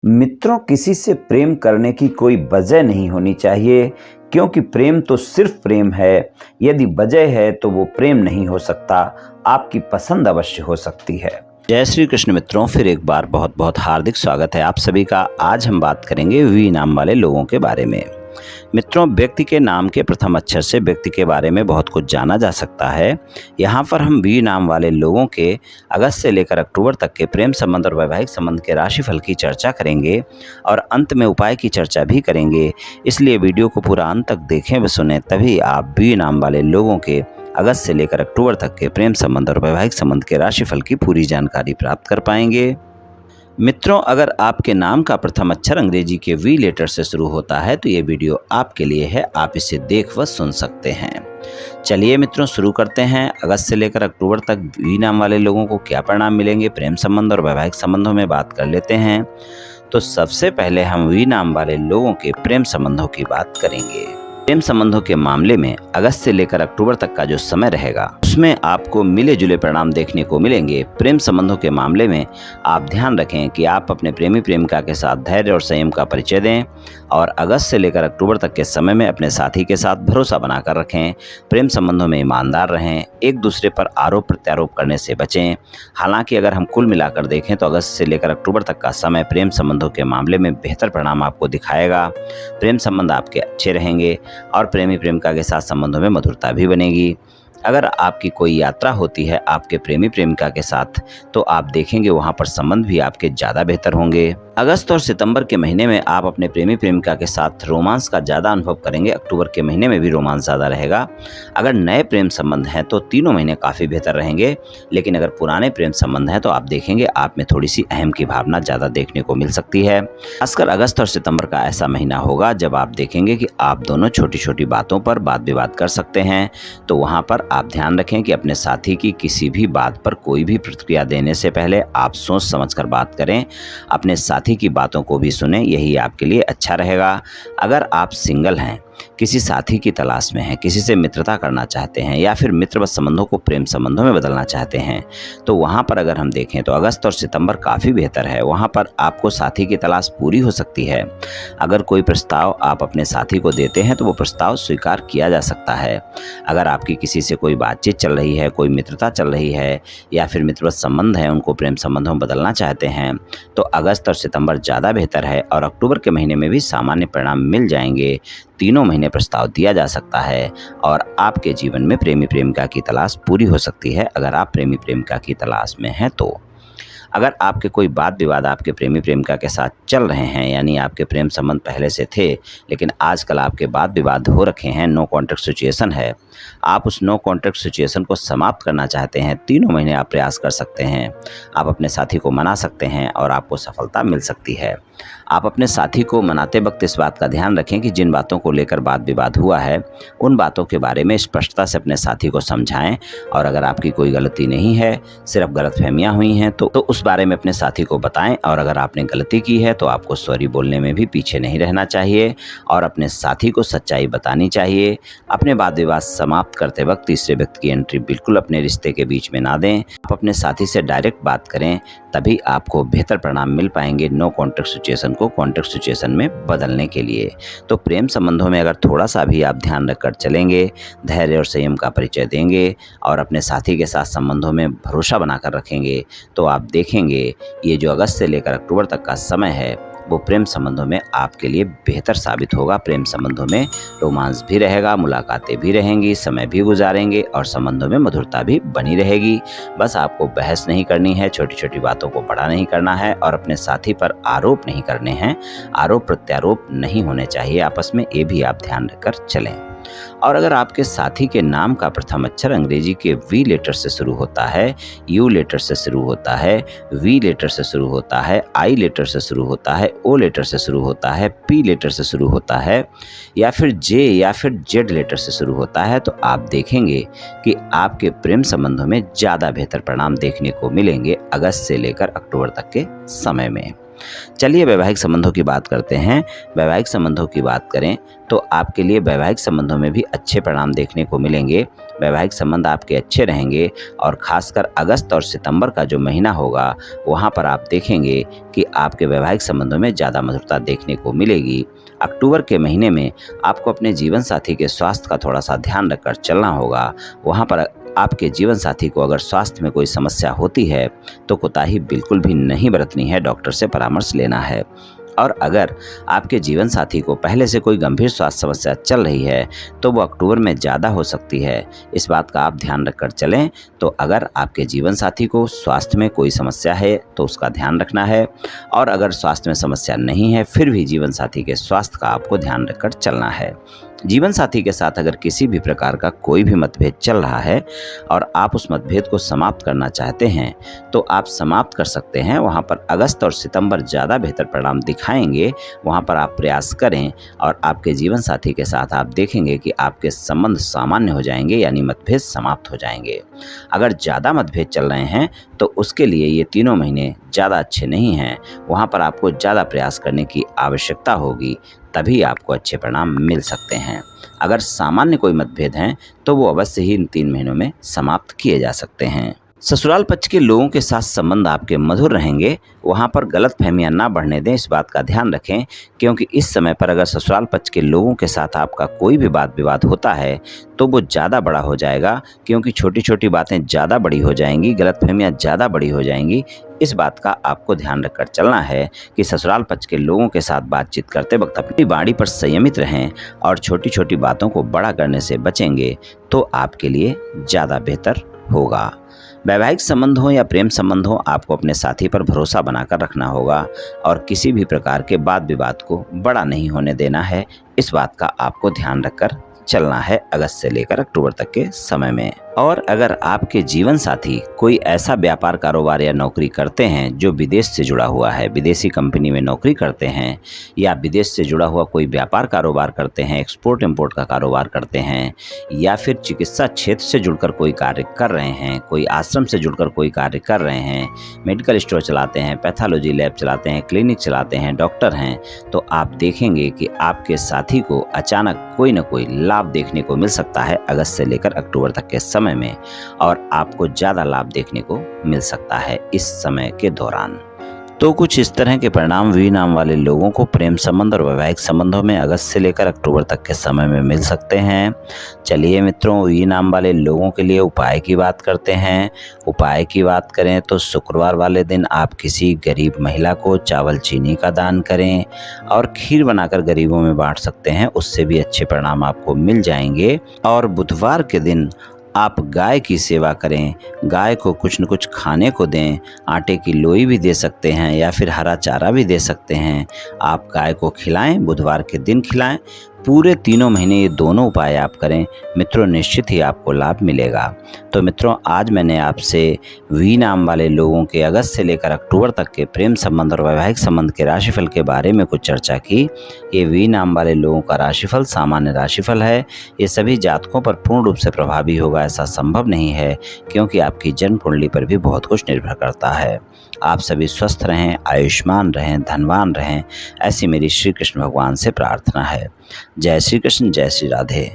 मित्रों, किसी से प्रेम करने की कोई वजह नहीं होनी चाहिए, क्योंकि प्रेम तो सिर्फ प्रेम है। यदि वजह है तो वो प्रेम नहीं हो सकता, आपकी पसंद अवश्य हो सकती है। जय श्री कृष्ण मित्रों, फिर एक बार बहुत बहुत हार्दिक स्वागत है आप सभी का। आज हम बात करेंगे वी नाम वाले लोगों के बारे में। मित्रों, व्यक्ति के नाम के प्रथम अक्षर से व्यक्ति के बारे में बहुत कुछ जाना जा सकता है। यहाँ पर हम वी नाम वाले लोगों के अगस्त से लेकर अक्टूबर तक के प्रेम संबंध और वैवाहिक संबंध के राशिफल की चर्चा करेंगे और अंत में उपाय की चर्चा भी करेंगे। इसलिए वीडियो को पूरा अंत तक देखें व सुने, तभी आप वी नाम वाले लोगों के अगस्त से लेकर अक्टूबर तक के प्रेम संबंध और वैवाहिक संबंध के राशिफल की पूरी जानकारी प्राप्त कर पाएंगे। मित्रों, अगर आपके नाम का प्रथम अक्षर अंग्रेजी के वी लेटर से शुरू होता है तो ये वीडियो आपके लिए है, आप इसे देख व सुन सकते हैं। चलिए मित्रों, शुरू करते हैं। अगस्त से लेकर अक्टूबर तक वी नाम वाले लोगों को क्या परिणाम मिलेंगे, प्रेम संबंध और वैवाहिक संबंधों में बात कर लेते हैं। तो सबसे पहले हम वी नाम वाले लोगों के प्रेम संबंधों की बात करेंगे। प्रेम संबंधों के मामले में अगस्त से लेकर अक्टूबर तक का जो समय रहेगा उसमें आपको मिले जुले परिणाम देखने को मिलेंगे। प्रेम संबंधों के मामले में आप ध्यान रखें कि आप अपने प्रेमी प्रेमिका के साथ धैर्य और संयम का परिचय दें और अगस्त से लेकर अक्टूबर तक के समय में अपने साथी के साथ भरोसा बनाकर रखें। प्रेम संबंधों में ईमानदार रहें, एक दूसरे पर आरोप प्रत्यारोप करने से बचें। हालांकि अगर हम कुल मिलाकर देखें तो अगस्त से लेकर अक्टूबर तक का समय प्रेम संबंधों के मामले में बेहतर परिणाम आपको दिखाएगा। प्रेम संबंध आपके अच्छे रहेंगे और प्रेमी प्रेमिका के साथ संबंधों में मधुरता भी बनेगी। अगर आपकी कोई यात्रा होती है आपके प्रेमी प्रेमिका के साथ तो आप देखेंगे वहां पर संबंध भी आपके ज़्यादा बेहतर होंगे। अगस्त और सितंबर के महीने में आप अपने प्रेमी प्रेमिका के साथ रोमांस का ज़्यादा अनुभव करेंगे। अक्टूबर के महीने में भी रोमांस ज़्यादा रहेगा। अगर नए प्रेम संबंध हैं तो तीनों महीने काफ़ी बेहतर रहेंगे, लेकिन अगर पुराने प्रेम संबंध हैं तो आप देखेंगे आप में थोड़ी सी अहम की भावना ज़्यादा देखने को मिल सकती है। खासकर अगस्त और सितंबर का ऐसा महीना होगा जब आप देखेंगे कि आप दोनों छोटी छोटी बातों पर वाद विवाद कर सकते हैं। तो वहाँ पर आप ध्यान रखें कि अपने साथी की किसी भी बात पर कोई भी प्रतिक्रिया देने से पहले आप सोच समझकर बात करें। अपने साथी की बातों को भी सुनें, यही आपके लिए अच्छा रहेगा। अगर आप सिंगल हैं, किसी साथी की तलाश में हैं, किसी से मित्रता करना चाहते हैं या फिर मित्रवत संबंधों को प्रेम संबंधों में बदलना चाहते हैं तो वहाँ पर अगर हम देखें तो अगस्त और सितंबर काफ़ी बेहतर है। वहाँ पर आपको साथी की तलाश पूरी हो सकती है। अगर कोई प्रस्ताव आप अपने साथी को देते हैं तो वो प्रस्ताव स्वीकार किया जा सकता है। अगर आपकी किसी से कोई बातचीत चल रही है, कोई मित्रता चल रही है या फिर मित्रवत संबंध है, उनको प्रेम संबंधों में बदलना चाहते हैं तो अगस्त और सितंबर ज़्यादा बेहतर है और अक्टूबर के महीने में भी सामान्य परिणाम मिल जाएंगे। तीनों महीने प्रस्ताव दिया जा सकता है और आपके जीवन में प्रेमी प्रेमिका की तलाश पूरी हो सकती है अगर आप प्रेमी प्रेमिका की तलाश में हैं तो। अगर आपके कोई वाद विवाद आपके प्रेमी प्रेमिका के साथ चल रहे हैं, यानी आपके प्रेम संबंध पहले से थे लेकिन आजकल आपके वाद विवाद हो रखे हैं, नो कॉन्टैक्ट सिचुएशन है, आप उस नो कॉन्टैक्ट सिचुएशन को समाप्त करना चाहते हैं, तीनों महीने आप प्रयास कर सकते हैं। आप अपने साथी को मना सकते हैं और आपको सफलता मिल सकती है। आप अपने साथी को मनाते वक्त इस बात का ध्यान रखें कि जिन बातों को लेकर वाद विवाद हुआ है उन बातों के बारे में स्पष्टता से अपने साथी को समझाएं और अगर आपकी कोई गलती नहीं है, सिर्फ गलतफहमियां हुई हैं तो उस बारे में अपने साथी को बताएं और अगर आपने गलती की है तो आपको सॉरी बोलने में भी पीछे नहीं रहना चाहिए और अपने साथी को सच्चाई बतानी चाहिए। अपने वाद विवाद समाप्त करते वक्त तीसरे व्यक्ति की एंट्री बिल्कुल अपने रिश्ते के बीच में ना दें। आप अपने साथी से डायरेक्ट बात करें, तभी आपको बेहतर परिणाम मिल पाएंगे नो कॉन्टैक्ट सिचुएशन को कॉन्टैक्ट सिचुएशन में बदलने के लिए। तो प्रेम संबंधों में अगर थोड़ा सा भी आप ध्यान रखकर चलेंगे, धैर्य और संयम का परिचय देंगे और अपने साथी के साथ संबंधों में भरोसा बनाकर रखेंगे तो आप देखेंगे ये जो अगस्त से लेकर अक्टूबर तक का समय है वो प्रेम संबंधों में आपके लिए बेहतर साबित होगा। प्रेम संबंधों में रोमांस भी रहेगा, मुलाकातें भी रहेंगी, समय भी गुजारेंगे और संबंधों में मधुरता भी बनी रहेगी। बस आपको बहस नहीं करनी है, छोटी छोटी बातों को बड़ा नहीं करना है और अपने साथी पर आरोप नहीं करने हैं। आरोप प्रत्यारोप नहीं होने चाहिए आपस में, ये भी आप ध्यान रखकर चलें। और अगर आपके साथी के नाम का प्रथम अक्षर अंग्रेजी के वी लेटर से शुरू होता है, यू लेटर से शुरू होता है, वी लेटर से शुरू होता है, आई लेटर से शुरू होता है, ओ लेटर से शुरू होता है, पी लेटर से शुरू होता है या फिर जे या फिर जेड लेटर से शुरू होता है तो आप देखेंगे कि आपके प्रेम संबंधों में ज़्यादा बेहतर परिणाम देखने को मिलेंगे अगस्त से लेकर अक्टूबर तक के समय में। चलिए वैवाहिक संबंधों की बात करते हैं। वैवाहिक संबंधों की बात करें तो आपके लिए वैवाहिक संबंधों में भी अच्छे परिणाम देखने को मिलेंगे। वैवाहिक संबंध आपके अच्छे रहेंगे और खासकर अगस्त और सितंबर का जो महीना होगा वहाँ पर आप देखेंगे कि आपके वैवाहिक संबंधों में ज़्यादा मधुरता देखने को मिलेगी। अक्टूबर के महीने में आपको अपने जीवन साथी के स्वास्थ्य का थोड़ा सा ध्यान रखकर चलना होगा। वहाँ पर आपके जीवन साथी को अगर स्वास्थ्य में कोई समस्या होती है तो कोताही बिल्कुल भी नहीं बरतनी है, डॉक्टर से परामर्श लेना है। और अगर आपके जीवन साथी को पहले से कोई गंभीर स्वास्थ्य समस्या चल रही है तो वो अक्टूबर में ज़्यादा हो सकती है, इस बात का आप ध्यान रखकर चलें। तो अगर आपके जीवन साथी को स्वास्थ्य में कोई समस्या है तो उसका ध्यान रखना है, और अगर स्वास्थ्य में समस्या नहीं है फिर भी जीवन साथी के स्वास्थ्य का आपको ध्यान रखकर चलना है। जीवन साथी के साथ अगर किसी भी प्रकार का कोई भी मतभेद चल रहा है और आप उस मतभेद को समाप्त करना चाहते हैं तो आप समाप्त कर सकते हैं। वहाँ पर अगस्त और सितंबर ज़्यादा बेहतर परिणाम दिखाएंगे। वहाँ पर आप प्रयास करें और आपके जीवन साथी के साथ आप देखेंगे कि आपके संबंध सामान्य हो जाएंगे, यानी मतभेद समाप्त हो जाएंगे। अगर ज़्यादा मतभेद चल रहे हैं तो उसके लिए ये तीनों महीने ज़्यादा अच्छे नहीं हैं। वहाँ पर आपको ज़्यादा प्रयास करने की आवश्यकता होगी, तभी आपको अच्छे परिणाम मिल सकते हैं। अगर सामान्य कोई मतभेद हैं तो वो अवश्य ही इन 3 महीनों में समाप्त किए जा सकते हैं। ससुराल पक्ष के लोगों के साथ संबंध आपके मधुर रहेंगे। वहाँ पर गलतफहमियां ना बढ़ने दें, इस बात का ध्यान रखें, क्योंकि इस समय पर अगर ससुराल पक्ष के लोगों के साथ आपका कोई भी वाद विवाद होता है तो वो ज़्यादा बड़ा हो जाएगा, क्योंकि छोटी छोटी बातें ज़्यादा बड़ी हो जाएंगी, गलतफहमियां ज़्यादा बड़ी हो जाएंगी। इस बात का आपको ध्यान रखकर चलना है कि ससुराल पक्ष के लोगों के साथ बातचीत करते वक्त अपनी वाणी पर संयमित रहें और छोटी छोटी बातों को बड़ा करने से बचेंगे तो आपके लिए ज़्यादा बेहतर होगा। वैवाहिक संबंध हो या प्रेम संबंध हो, आपको अपने साथी पर भरोसा बनाकर रखना होगा और किसी भी प्रकार के वाद विवाद को बड़ा नहीं होने देना है। इस बात का आपको ध्यान रखकर चलना है अगस्त से लेकर अक्टूबर तक के समय में। और अगर आपके जीवन साथी कोई ऐसा व्यापार, कारोबार या नौकरी करते हैं जो विदेश से जुड़ा हुआ है, विदेशी कंपनी में नौकरी करते हैं या विदेश से जुड़ा हुआ कोई व्यापार कारोबार करते हैं, एक्सपोर्ट इंपोर्ट का कारोबार करते हैं, या फिर चिकित्सा क्षेत्र से जुड़कर कोई कार्य कर रहे हैं, कोई आश्रम से जुड़कर कोई कार्य कर रहे हैं, मेडिकल स्टोर चलाते हैं, पैथोलॉजी लैब चलाते हैं, क्लिनिक चलाते हैं, डॉक्टर हैं, तो आप देखेंगे कि आपके साथी को अचानक कोई न कोई लाभ देखने को मिल सकता है अगस्त से लेकर अक्टूबर तक के समय में, और आपको ज़्यादा लाभ देखने को मिल सकता है इस समय के दौरान। तो कुछ इस तरह के परिणाम वी नाम वाले लोगों को प्रेम संबंध और वैवाहिक संबंधों में अगस्त से लेकर अक्टूबर तक के समय में मिल सकते हैं। चलिए मित्रों, वी नाम वाले लोगों के लिए उपाय की बात करते हैं। उपाय की बात करें तो शुक्रवार वाले दिन आप किसी गरीब महिला को चावल चीनी का दान करें और खीर बनाकर गरीबों में बांट सकते हैं, उससे भी अच्छे परिणाम आपको मिल जाएंगे। और बुधवार के दिन आप गाय की सेवा करें, गाय को कुछ न कुछ खाने को दें, आटे की लोई भी दे सकते हैं या फिर हरा चारा भी दे सकते हैं। आप गाय को खिलाएं, बुधवार के दिन खिलाएं। पूरे तीनों महीने ये दोनों उपाय आप करें मित्रों, निश्चित ही आपको लाभ मिलेगा। तो मित्रों, आज मैंने आपसे वी नाम वाले लोगों के अगस्त से लेकर अक्टूबर तक के प्रेम संबंध और वैवाहिक संबंध के राशिफल के बारे में कुछ चर्चा की। ये वी नाम वाले लोगों का राशिफल सामान्य राशिफल है। ये सभी जातकों पर पूर्ण रूप से प्रभावी होगा ऐसा संभव नहीं है, क्योंकि आपकी जन्म कुंडली पर भी बहुत कुछ निर्भर करता है। आप सभी स्वस्थ रहें, आयुष्मान रहें, धनवान रहें, ऐसी मेरी श्री कृष्ण भगवान से प्रार्थना है। जय श्री कृष्ण, जय श्री राधे।